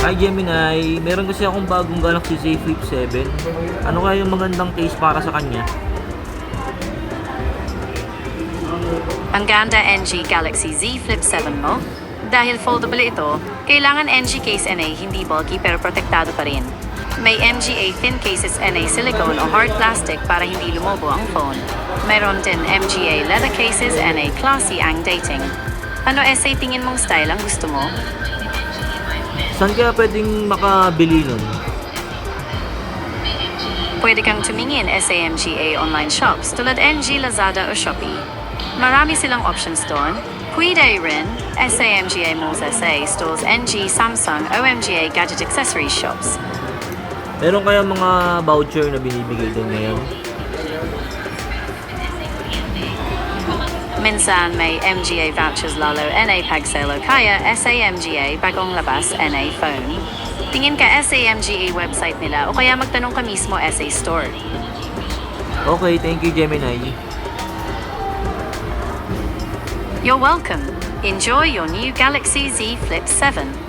Hi Gemini, meron kasi akong bagong Galaxy Z Flip 7. Ano kaya yung magandang case para sa kanya? Ang ganda NG Galaxy Z Flip 7 mo? Dahil foldable ito, kailangan NG case NA hindi bulky pero protektado pa rin. May MGA thin cases NA silicone o hard plastic para hindi lumobo ang phone. Mayroon din MGA leather cases NA classy ang dating. Ano SA tingin mong style ang gusto mo? Saan kaya pwedeng makabili nun? Pwede kang tumingin SAMGA online shops tulad NG, Lazada o Shopee. Marami silang options doon. Pwede rin SAMGA Malls SA stores NG, Samsung, OMGA gadget accessories shops. Meron kaya mga voucher na binibigay din ngayon? Minsan may MGA vouchers lalo NA pag sale o kaya SAMGA bagong labas NA phone. Tingin ka SAMGA website nila o kaya magtanong ka mismo SA store. Okay, thank you Gemini. You're welcome. Enjoy your new Galaxy Z Flip 7.